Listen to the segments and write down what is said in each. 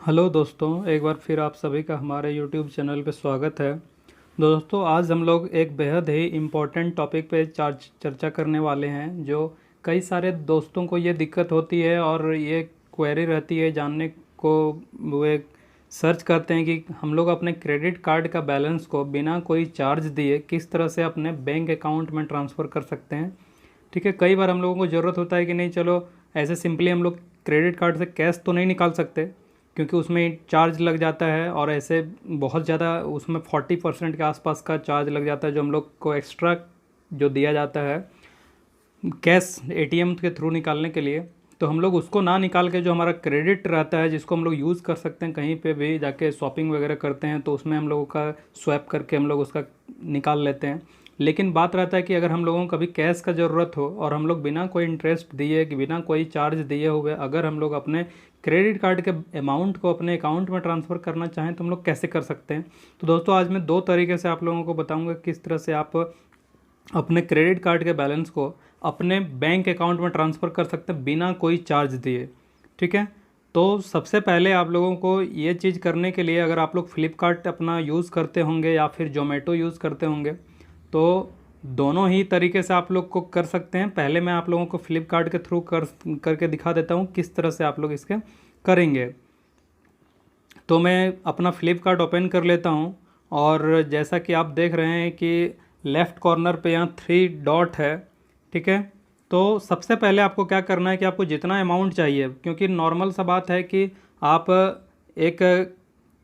Hello दोस्तों, एक बार फिर आप सभी का हमारे यूट्यूब चैनल पे स्वागत है। दोस्तों, आज हम लोग एक बेहद ही इम्पोर्टेंट टॉपिक पे चर्चा करने वाले हैं, जो कई सारे दोस्तों को ये दिक्कत होती है और ये क्वेरी रहती है जानने को। वे सर्च करते हैं कि हम लोग अपने क्रेडिट कार्ड का बैलेंस को बिना कोई चार्ज दिए किस तरह से अपने बैंक अकाउंट में ट्रांसफ़र कर सकते हैं। ठीक है, कई बार हम लोगों को ज़रूरत होता है कि नहीं, चलो ऐसे सिंपली हम लोग क्रेडिट कार्ड से कैश तो नहीं निकाल सकते, क्योंकि उसमें चार्ज लग जाता है और ऐसे बहुत ज़्यादा उसमें 40% के आसपास का चार्ज लग जाता है, जो हम लोग को एक्स्ट्रा जो दिया जाता है कैश एटीएम के थ्रू निकालने के लिए। तो हम लोग उसको ना निकाल के जो हमारा क्रेडिट रहता है, जिसको हम लोग यूज़ कर सकते हैं, कहीं पे भी जाके शॉपिंग वगैरह करते हैं तो उसमें हम लोगों का स्वैप करके हम लोग उसका निकाल लेते हैं। लेकिन बात रहता है कि अगर हम लोगों को कभी कैश का ज़रूरत हो और हम लोग बिना कोई इंटरेस्ट दिए कि बिना कोई चार्ज दिए हुए अगर हम लोग अपने क्रेडिट कार्ड के अमाउंट को अपने अकाउंट में ट्रांसफ़र करना चाहें तो हम लोग कैसे कर सकते हैं। तो दोस्तों, आज मैं दो तरीके से आप लोगों को बताऊंगा किस तरह से आप अपने क्रेडिट कार्ड के बैलेंस को अपने बैंक अकाउंट में ट्रांसफ़र कर सकते हैं बिना कोई चार्ज दिए। ठीक है, तो सबसे पहले आप लोगों को ये चीज़ करने के लिए, अगर आप लोग फ्लिपकार्ट अपना यूज़ करते होंगे या फिर जोमेटो यूज़ करते होंगे, तो दोनों ही तरीके से आप लोग को कर सकते हैं। पहले मैं आप लोगों को फ्लिपकार्ट के थ्रू करके दिखा देता हूँ किस तरह से आप लोग इसके करेंगे। तो मैं अपना फ्लिपकार्ट ओपन कर लेता हूँ और जैसा कि आप देख रहे हैं कि लेफ़्ट कॉर्नर पे यहाँ 3 डॉट है। ठीक है, तो सबसे पहले आपको क्या करना है कि आपको जितना अमाउंट चाहिए, क्योंकि नॉर्मल सा बात है कि आप एक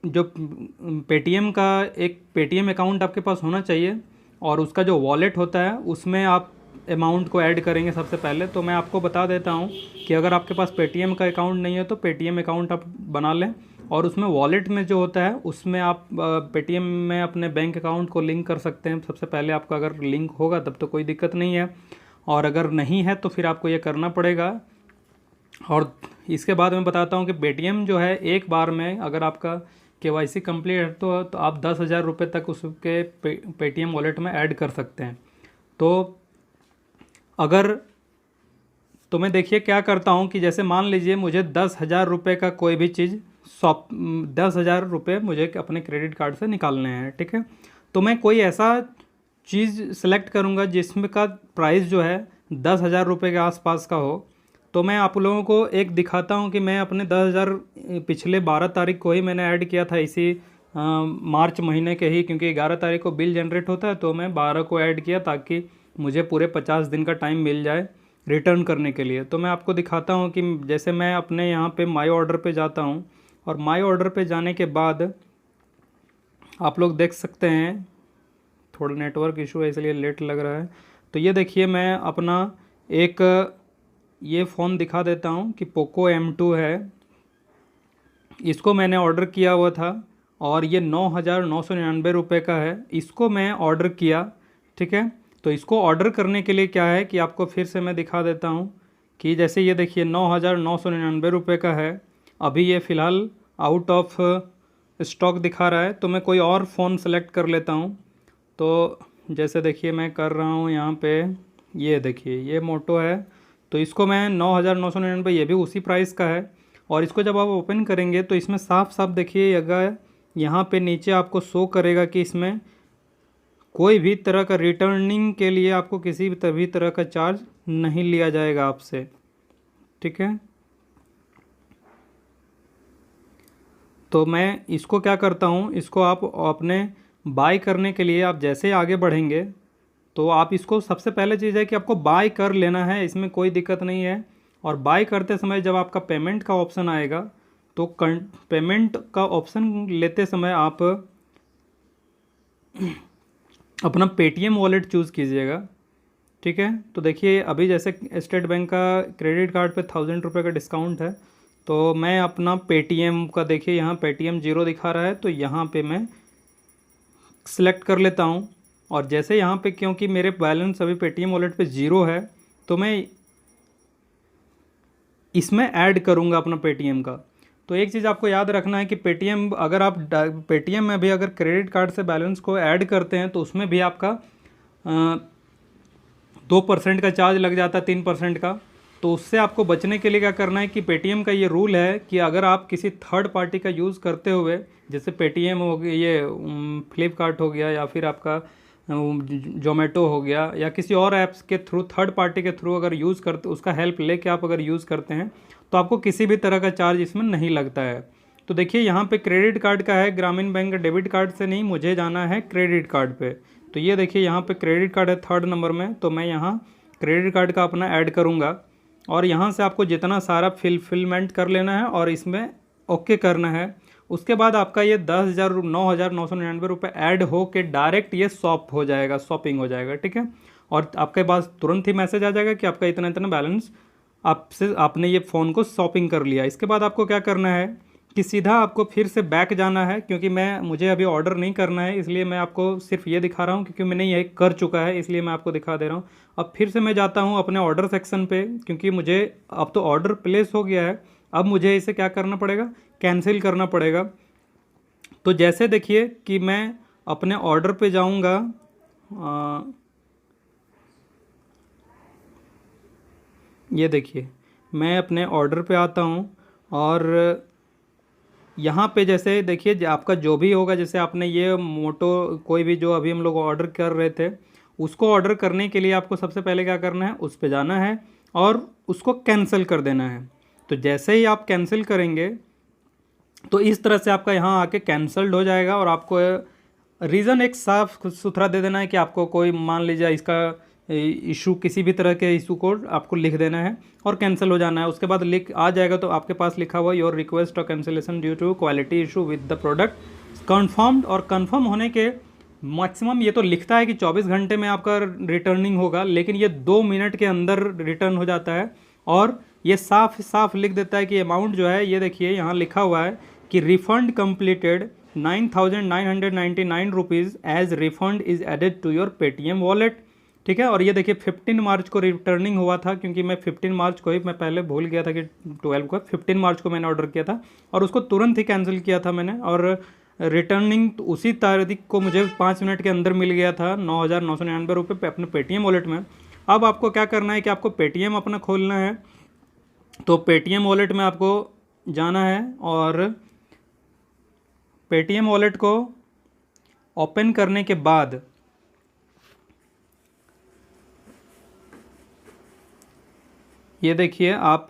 जो पेटीएम का एक पेटीएम अकाउंट आपके पास होना चाहिए और उसका जो वॉलेट होता है उसमें आप अमाउंट को ऐड करेंगे सबसे पहले। तो मैं आपको बता देता हूँ कि अगर आपके पास पेटीएम का अकाउंट नहीं है तो पेटीएम अकाउंट आप बना लें और उसमें वॉलेट में जो होता है उसमें आप पेटीएम में अपने बैंक अकाउंट को लिंक कर सकते हैं। सबसे पहले आपका अगर लिंक होगा तब तो कोई दिक्कत नहीं है, और अगर नहीं है तो फिर आपको ये करना पड़ेगा। और इसके बाद मैं बताता हूँ कि पेटीएम जो है एक बार में अगर आपका केवाईसी कंप्लीट है तो आप 10,000 रुपये तक उसके पेटीएम वॉलेट में ऐड कर सकते हैं। तो अगर तो मैं देखिए क्या करता हूँ कि जैसे मान लीजिए मुझे 10,000 रुपये का कोई भी चीज़ 10,000 रुपये मुझे अपने क्रेडिट कार्ड से निकालने हैं। ठीक है, तो मैं कोई ऐसा चीज़ सेलेक्ट करूँगा जिसमें का प्राइस जो है 10,000 रुपये के आसपास का हो। तो मैं आप लोगों को एक दिखाता हूँ कि मैं अपने 10,000 पिछले 12 तारीख को ही मैंने ऐड किया था, इसी मार्च महीने के ही, क्योंकि 11 तारीख को बिल जनरेट होता है तो मैं 12 को ऐड किया ताकि मुझे पूरे 50 दिन का टाइम मिल जाए रिटर्न करने के लिए। तो मैं आपको दिखाता हूँ कि जैसे मैं अपने यहाँ पे माई ऑर्डर पे जाता हूँ और माई ऑर्डर पे जाने के बाद आप लोग देख सकते हैं, थोड़ा नेटवर्क इशू है इसलिए लेट लग रहा है। तो ये देखिए मैं अपना एक ये फ़ोन दिखा देता हूँ कि पोको M2 है। इसको मैंने ऑर्डर किया हुआ था और ये 9,999 रुपये का है। इसको मैं ऑर्डर किया। ठीक है, तो इसको ऑर्डर करने के लिए क्या है कि आपको फिर से मैं दिखा देता हूँ कि जैसे ये देखिए 9,999 रुपये का है। अभी ये फ़िलहाल आउट ऑफ स्टॉक दिखा रहा है, तो मैं कोई और फ़ोन सेलेक्ट कर लेता हूँ। तो जैसे देखिए मैं कर रहा हूँ यहाँ पे, ये देखिए ये मोटो है, तो इसको मैं 9,999, ये भी उसी प्राइस का है। और इसको जब आप ओपन करेंगे तो इसमें साफ साफ देखिएगा, यहाँ पे नीचे आपको शो करेगा कि इसमें कोई भी तरह का रिटर्निंग के लिए आपको किसी भी तरह का चार्ज नहीं लिया जाएगा आपसे। ठीक है, तो मैं इसको क्या करता हूँ, इसको आप अपने बाय करने के लिए आप जैसे आगे बढ़ेंगे तो आप इसको सबसे पहले चीज़ है कि आपको बाय कर लेना है, इसमें कोई दिक्कत नहीं है। और बाय करते समय जब आपका पेमेंट का ऑप्शन आएगा तो पेमेंट का ऑप्शन लेते समय आप अपना पेटीएम वॉलेट चूज़ कीजिएगा। ठीक है, तो देखिए अभी जैसे स्टेट बैंक का क्रेडिट कार्ड पे 1,000 रुपये का डिस्काउंट है, तो मैं अपना पेटीएम का देखिए यहाँ पेटीएम 0 दिखा रहा है, तो यहाँ पे मैं सिलेक्ट कर लेता हूँ। और जैसे यहाँ पे क्योंकि मेरे बैलेंस अभी पेटीएम वॉलेट पे 0 है तो मैं इसमें ऐड करूँगा अपना पेटीएम का। तो एक चीज़ आपको याद रखना है कि पेटीएम, अगर आप पेटीएम में भी अगर क्रेडिट कार्ड से बैलेंस को ऐड करते हैं तो उसमें भी आपका 2% का चार्ज लग जाता है, 3% का। तो उससे आपको बचने के लिए क्या करना है कि पेटीएम का ये रूल है कि अगर आप किसी थर्ड पार्टी का यूज़ करते हुए, जैसे पेटीएम हो गया, ये फ्लिपकार्ट हो गया, या फिर आपका जोमेटो हो गया, या किसी और ऐप्स के थ्रू, थर्ड पार्टी के थ्रू अगर यूज़ करते, उसका हेल्प लेके आप अगर यूज़ करते हैं तो आपको किसी भी तरह का चार्ज इसमें नहीं लगता है। तो देखिए यहाँ पे क्रेडिट कार्ड का है, ग्रामीण बैंक का डेबिट कार्ड से नहीं, मुझे जाना है क्रेडिट कार्ड पे। तो ये देखिए यहाँ पे क्रेडिट कार्ड है थर्ड नंबर में, तो मैं यहाँ क्रेडिट कार्ड का अपना ऐड करूँगा और यहाँ से आपको जितना सारा फिलमेंट कर लेना है और इसमें ओके करना है। उसके बाद आपका ये 10,000 9,999 रुपये ऐड हो के डायरेक्ट ये हो जाएगा, शॉपिंग हो जाएगा, ठीक है। और आपके पास तुरंत ही मैसेज आ जाएगा कि आपका इतना इतना बैलेंस आपने ये फ़ोन को शॉपिंग कर लिया। इसके बाद आपको क्या करना है कि सीधा आपको फिर से बैक जाना है, क्योंकि मुझे अभी ऑर्डर नहीं करना है, इसलिए मैं आपको सिर्फ ये दिखा रहा हूँ, क्योंकि मैंने ये कर चुका है इसलिए मैं आपको दिखा दे रहा हूँ। अब फिर से मैं जाता हूँ अपने ऑर्डर सेक्शन पे, क्योंकि मुझे अब तो ऑर्डर प्लेस हो गया है, अब मुझे इसे क्या करना पड़ेगा, कैंसिल करना पड़ेगा। तो जैसे देखिए कि मैं अपने ऑर्डर पे जाऊँगा, ये देखिए मैं अपने ऑर्डर पे आता हूँ और यहाँ पे जैसे देखिए आपका जो भी होगा, जैसे आपने ये मोटो कोई भी जो अभी हम लोग ऑर्डर कर रहे थे, उसको ऑर्डर करने के लिए आपको सबसे पहले क्या करना है, उस पे जाना है और उसको कैंसिल कर देना है। तो जैसे ही आप कैंसिल करेंगे तो इस तरह से आपका यहाँ आके कैंसल्ड हो जाएगा और आपको रीज़न एक साफ सुथरा दे देना है कि आपको कोई, मान लीजिए इसका इशू, किसी भी तरह के इशू को आपको लिख देना है और कैंसिल हो जाना है। उसके बाद लिख आ जाएगा तो आपके पास लिखा हुआ योर रिक्वेस्ट और cancellation due to quality issue with the product confirmed, और कन्फर्म होने के मैक्सिमम ये तो लिखता है कि 24 घंटे में आपका रिटर्निंग होगा, लेकिन ये 2 मिनट के अंदर रिटर्न हो जाता है। और ये साफ साफ लिख देता है कि अमाउंट जो है, ये देखिए यहाँ लिखा हुआ है कि refund completed 9,999 rupees as refund is added to your Paytm wallet, ठीक है। और ये देखिए 15 मार्च को रिटर्निंग हुआ था, क्योंकि मैं 15 मार्च को ही, मैं पहले भूल गया था कि 12 को, 15 मार्च को मैंने ऑर्डर किया था और उसको तुरंत ही कैंसिल किया था मैंने, और रिटर्निंग उसी तारीख को मुझे 5 मिनट के अंदर मिल गया था 9,999 रुपये पे अपने पेटीएम वॉलेट में। अब आपको क्या करना है कि आपको पेटीएम अपना खोलना है, तो पेटीएम वॉलेट में आपको जाना है और पेटीएम वॉलेट को ओपन करने के बाद ये देखिए आप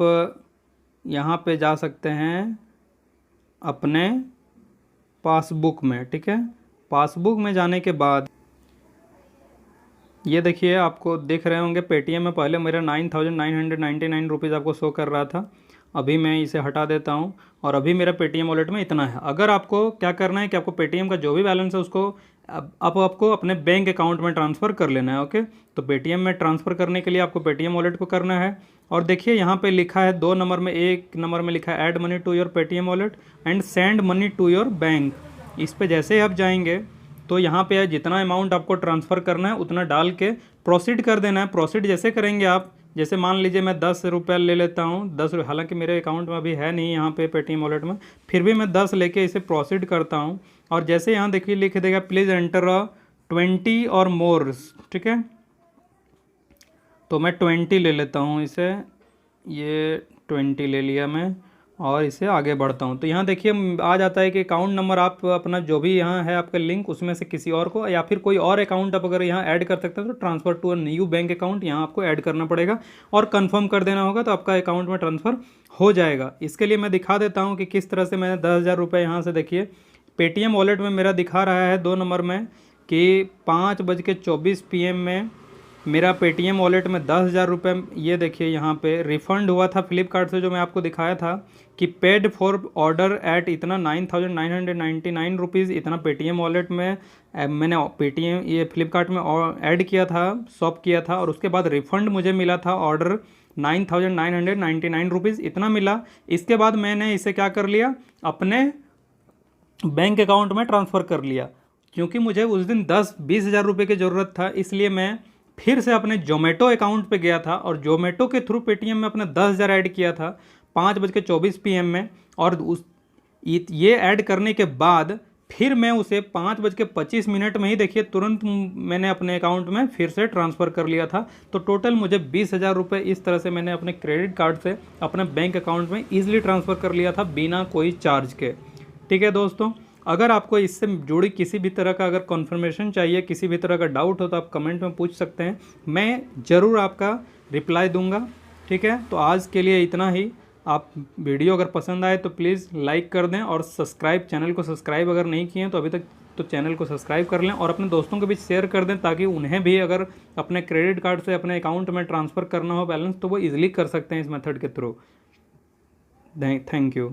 यहाँ पे जा सकते हैं अपने पासबुक में, ठीक है। पासबुक में जाने के बाद ये देखिए आपको दिख रहे होंगे पेटीएम में पहले मेरा 9,999 रुपीज़ आपको शो कर रहा था, अभी मैं इसे हटा देता हूँ और अभी मेरा पेटीएम वॉलेट में इतना है। अगर आपको क्या करना है कि आपको पेटीएम का जो भी बैलेंस है उसको अब आपको अपने बैंक अकाउंट में ट्रांसफ़र कर लेना है, ओके। तो पेटीएम में ट्रांसफ़र करने के लिए आपको पेटीएम वॉलेट को करना है और देखिए यहाँ पे लिखा है 2 नंबर में, 1 नंबर में लिखा है add money to your Paytm wallet and send money to your bank. इस पे जैसे ही आप जाएंगे तो यहाँ पे जितना अमाउंट आपको ट्रांसफ़र करना है उतना डाल के प्रोसीड कर देना है। प्रोसीड जैसे करेंगे आप, जैसे मान लीजिए मैं 10 रुपये ले लेता हूँ, 10, हालांकि मेरे अकाउंट में अभी है नहीं यहाँ पे पेटीएम वॉलेट में, फिर भी मैं 10 लेके इसे प्रोसीड करता हूँ और जैसे यहाँ देखिए लिख देगा प्लीज़ एंटर 20 और मोर, ठीक है। तो मैं 20 ले लेता हूँ इसे, ये 20 ले लिया मैं और इसे आगे बढ़ता हूँ। तो यहाँ देखिए आ जाता है कि अकाउंट नंबर आप अपना जो भी यहाँ है आपका लिंक, उसमें से किसी और को या फिर कोई और अकाउंट आप अगर यहाँ ऐड कर सकते हैं तो transfer to a new bank account यहाँ आपको ऐड करना पड़ेगा और कंफर्म कर देना होगा, तो आपका अकाउंट में ट्रांसफ़र हो जाएगा। इसके लिए मैं दिखा देता हूँ कि किस तरह से मैंने 10,000 रुपये यहाँ से देखिए पेटीएम वॉलेट में मेरा दिखा रहा है 2 नंबर में कि 5:24 PM में मेरा पेटीएम वॉलेट में 10,000 रुपये, ये देखिए यहाँ पे रिफ़ंड हुआ था फ्लिपकार्ट से, जो मैं आपको दिखाया था कि पेड फॉर ऑर्डर एट इतना 9,999 रुपीज़, इतना पेटीएम वॉलेट में मैंने पेटीएम ये फ्लिपकार्ट में ऐड किया था, शॉप किया था और उसके बाद रिफ़ंड मुझे मिला था ऑर्डर 9,999 रुपीज़ इतना मिला। इसके बाद मैंने इसे क्या कर लिया, अपने बैंक अकाउंट में ट्रांसफ़र कर लिया। क्योंकि मुझे उस दिन 10-20 हज़ार रुपये की ज़रूरत था, इसलिए मैं फिर से अपने जोमेटो अकाउंट पे गया था और जोमेटो के थ्रू पेटीएम में अपने 10,000 ऐड किया था 5:24 PM में, और ये ऐड करने के बाद फिर मैं उसे 5:25 में ही देखिए तुरंत मैंने अपने अकाउंट में फिर से ट्रांसफ़र कर लिया था। तो टोटल मुझे 20,000 रुपये इस तरह से मैंने अपने क्रेडिट कार्ड से अपने बैंक अकाउंट में ईजिली ट्रांसफ़र कर लिया था बिना कोई चार्ज के। ठीक है दोस्तों, अगर आपको इससे जुड़ी किसी भी तरह का अगर कन्फर्मेशन चाहिए, किसी भी तरह का डाउट हो तो आप कमेंट में पूछ सकते हैं, मैं ज़रूर आपका रिप्लाई दूंगा। ठीक है, तो आज के लिए इतना ही। आप वीडियो अगर पसंद आए तो प्लीज़ लाइक कर दें और सब्सक्राइब, चैनल को सब्सक्राइब अगर नहीं किए हैं तो अभी तक तो चैनल को सब्सक्राइब कर लें और अपने दोस्तों के बीच शेयर कर दें, ताकि उन्हें भी अगर अपने क्रेडिट कार्ड से अपने अकाउंट में ट्रांसफ़र करना हो बैलेंस तो वो ईजिली कर सकते हैं इस मेथड के थ्रू। Thank you.